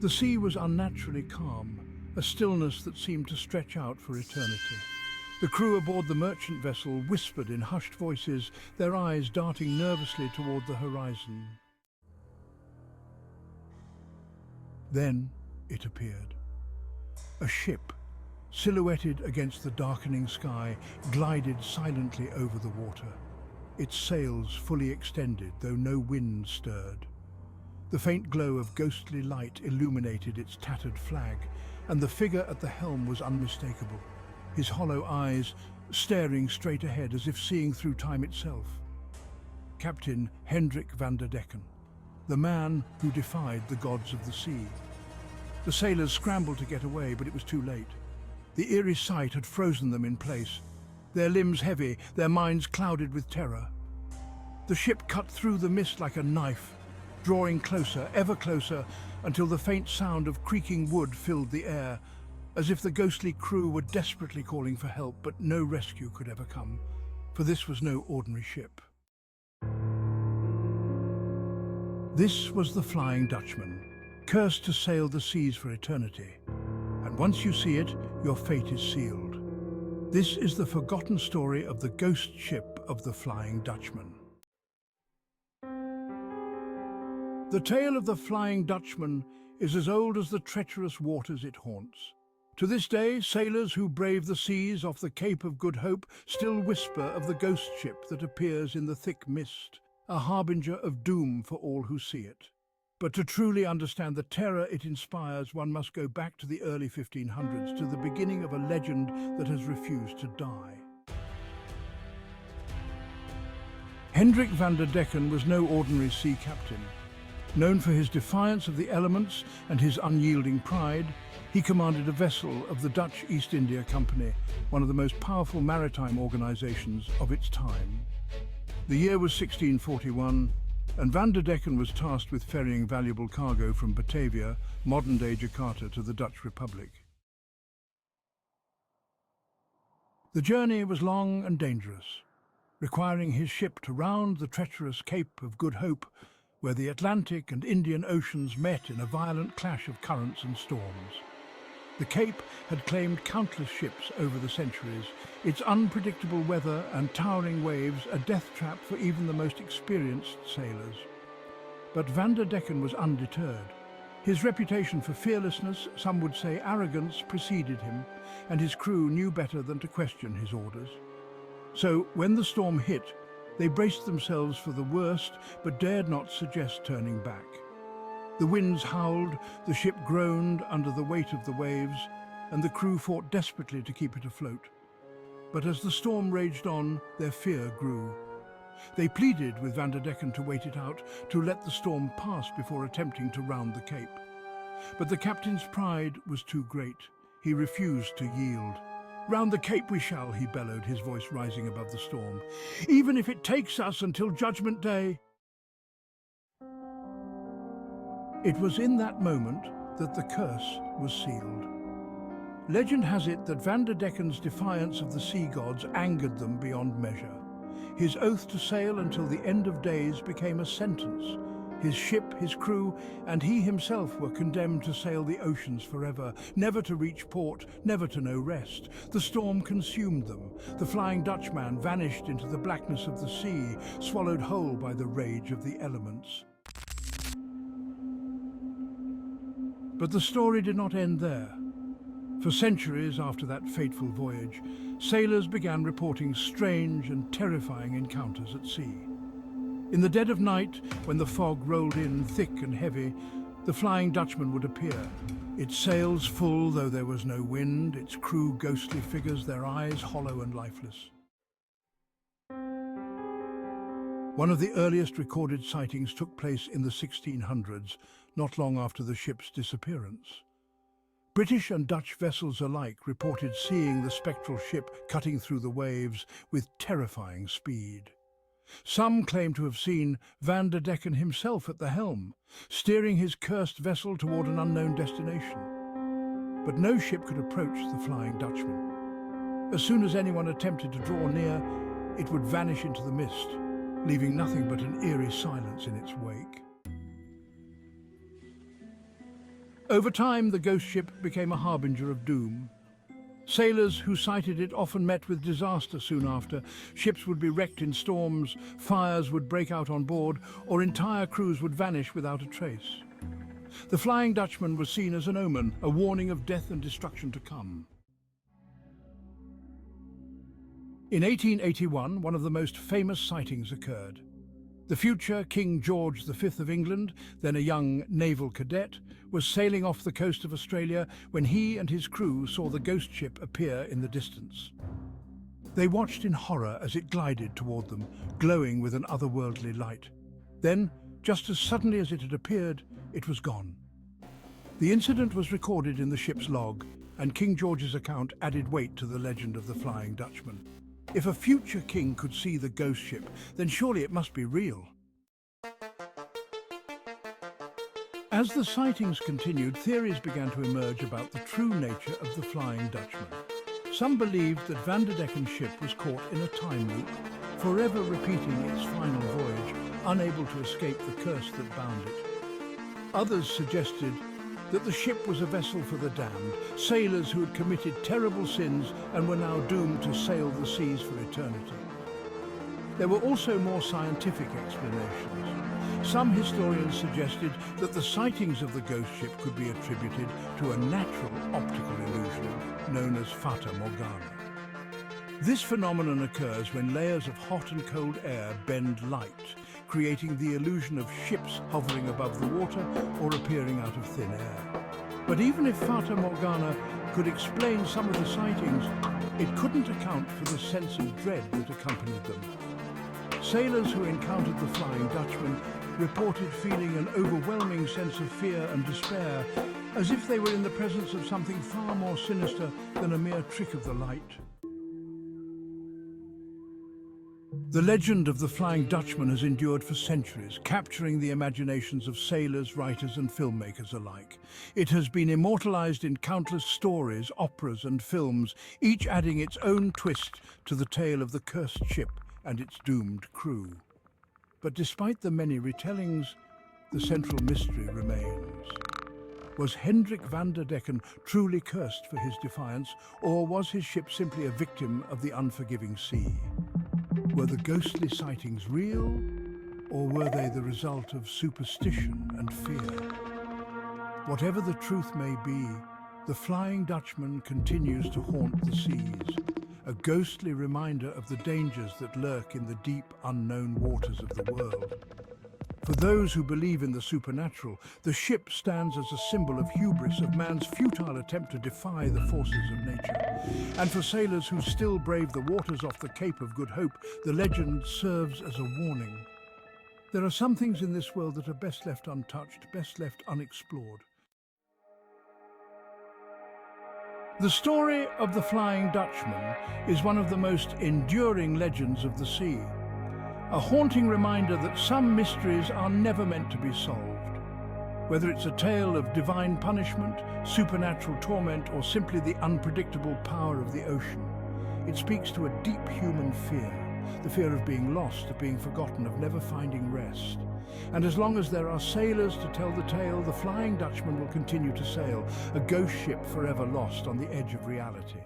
The sea was unnaturally calm, a stillness that seemed to stretch out for eternity. The crew aboard the merchant vessel whispered in hushed voices, their eyes darting nervously toward the horizon. Then it appeared. A ship, silhouetted against the darkening sky, glided silently over the water, its sails fully extended, though no wind stirred. The faint glow of ghostly light illuminated its tattered flag, and the figure at the helm was unmistakable, his hollow eyes staring straight ahead as if seeing through time itself. Captain Hendrik van der Decken, the man who defied the gods of the sea. The sailors scrambled to get away, but it was too late. The eerie sight had frozen them in place, their limbs heavy, their minds clouded with terror. The ship cut through the mist like a knife, drawing closer, ever closer, until the faint sound of creaking wood filled the air, as if the ghostly crew were desperately calling for help, but no rescue could ever come, for this was no ordinary ship. This was the Flying Dutchman, cursed to sail the seas for eternity. And once you see it, your fate is sealed. This is the forgotten story of the ghost ship of the Flying Dutchman. The tale of the Flying Dutchman is as old as the treacherous waters it haunts. To this day, sailors who brave the seas off the Cape of Good Hope still whisper of the ghost ship that appears in the thick mist, a harbinger of doom for all who see it. But to truly understand the terror it inspires, one must go back to the early 1500s, to the beginning of a legend that has refused to die. Hendrik van der Decken was no ordinary sea captain. Known for his defiance of the elements and his unyielding pride, he commanded a vessel of the Dutch East India Company, one of the most powerful maritime organizations of its time. The year was 1641, and van der Decken was tasked with ferrying valuable cargo from Batavia, modern-day Jakarta, to the Dutch Republic. The journey was long and dangerous, requiring his ship to round the treacherous Cape of Good Hope, where the Atlantic and Indian Oceans met in a violent clash of currents and storms. The Cape had claimed countless ships over the centuries, its unpredictable weather and towering waves a death trap for even the most experienced sailors. But van der Decken was undeterred. His reputation for fearlessness, some would say arrogance, preceded him, and his crew knew better than to question his orders. So, when the storm hit, they braced themselves for the worst, but dared not suggest turning back. The winds howled, the ship groaned under the weight of the waves, and the crew fought desperately to keep it afloat. But as the storm raged on, their fear grew. They pleaded with van der Decken to wait it out, to let the storm pass before attempting to round the Cape. But the captain's pride was too great. He refused to yield. "Round the Cape we shall," he bellowed, his voice rising above the storm, "even if it takes us until Judgment Day." It was in that moment that the curse was sealed. Legend has it that van der Decken's defiance of the sea gods angered them beyond measure. His oath to sail until the end of days became a sentence. His ship, his crew, and he himself were condemned to sail the oceans forever, never to reach port, never to know rest. The storm consumed them. The Flying Dutchman vanished into the blackness of the sea, swallowed whole by the rage of the elements. But the story did not end there. For centuries after that fateful voyage, sailors began reporting strange and terrifying encounters at sea. In the dead of night, when the fog rolled in thick and heavy, the Flying Dutchman would appear, its sails full though there was no wind, its crew ghostly figures, their eyes hollow and lifeless. One of the earliest recorded sightings took place in the 1600s, not long after the ship's disappearance. British and Dutch vessels alike reported seeing the spectral ship cutting through the waves with terrifying speed. Some claim to have seen van der Decken himself at the helm, steering his cursed vessel toward an unknown destination. But no ship could approach the Flying Dutchman. As soon as anyone attempted to draw near, it would vanish into the mist, leaving nothing but an eerie silence in its wake. Over time, the ghost ship became a harbinger of doom. Sailors who sighted it often met with disaster soon after. Ships would be wrecked in storms, fires would break out on board, or entire crews would vanish without a trace. The Flying Dutchman was seen as an omen, a warning of death and destruction to come. In 1881, one of the most famous sightings occurred. The future King George V of England, then a young naval cadet, was sailing off the coast of Australia when he and his crew saw the ghost ship appear in the distance. They watched in horror as it glided toward them, glowing with an otherworldly light. Then, just as suddenly as it had appeared, it was gone. The incident was recorded in the ship's log, and King George's account added weight to the legend of the Flying Dutchman. If a future king could see the ghost ship, then surely it must be real. As the sightings continued, theories began to emerge about the true nature of the Flying Dutchman. Some believed that Van der Decken's ship was caught in a time loop, forever repeating its final voyage, unable to escape the curse that bound it. Others suggested that the ship was a vessel for the damned, sailors who had committed terrible sins and were now doomed to sail the seas for eternity. There were also more scientific explanations. Some historians suggested that the sightings of the ghost ship could be attributed to a natural optical illusion known as fata morgana. This phenomenon occurs when layers of hot and cold air bend light, creating the illusion of ships hovering above the water or appearing out of thin air. But even if Fata Morgana could explain some of the sightings, it couldn't account for the sense of dread that accompanied them. Sailors who encountered the Flying Dutchman reported feeling an overwhelming sense of fear and despair, as if they were in the presence of something far more sinister than a mere trick of the light. The legend of the Flying Dutchman has endured for centuries, capturing the imaginations of sailors, writers and filmmakers alike. It has been immortalized in countless stories, operas and films, each adding its own twist to the tale of the cursed ship and its doomed crew. But despite the many retellings, the central mystery remains. Was Hendrik van der Decken truly cursed for his defiance, or was his ship simply a victim of the unforgiving sea? Were the ghostly sightings real, or were they the result of superstition and fear? Whatever the truth may be, the Flying Dutchman continues to haunt the seas, a ghostly reminder of the dangers that lurk in the deep, unknown waters of the world. For those who believe in the supernatural, the ship stands as a symbol of hubris, of man's futile attempt to defy the forces of nature. And for sailors who still brave the waters off the Cape of Good Hope, the legend serves as a warning. There are some things in this world that are best left untouched, best left unexplored. The story of the Flying Dutchman is one of the most enduring legends of the sea. A haunting reminder that some mysteries are never meant to be solved. Whether it's a tale of divine punishment, supernatural torment, or simply the unpredictable power of the ocean, it speaks to a deep human fear, the fear of being lost, of being forgotten, of never finding rest. And as long as there are sailors to tell the tale, the Flying Dutchman will continue to sail, a ghost ship forever lost on the edge of reality.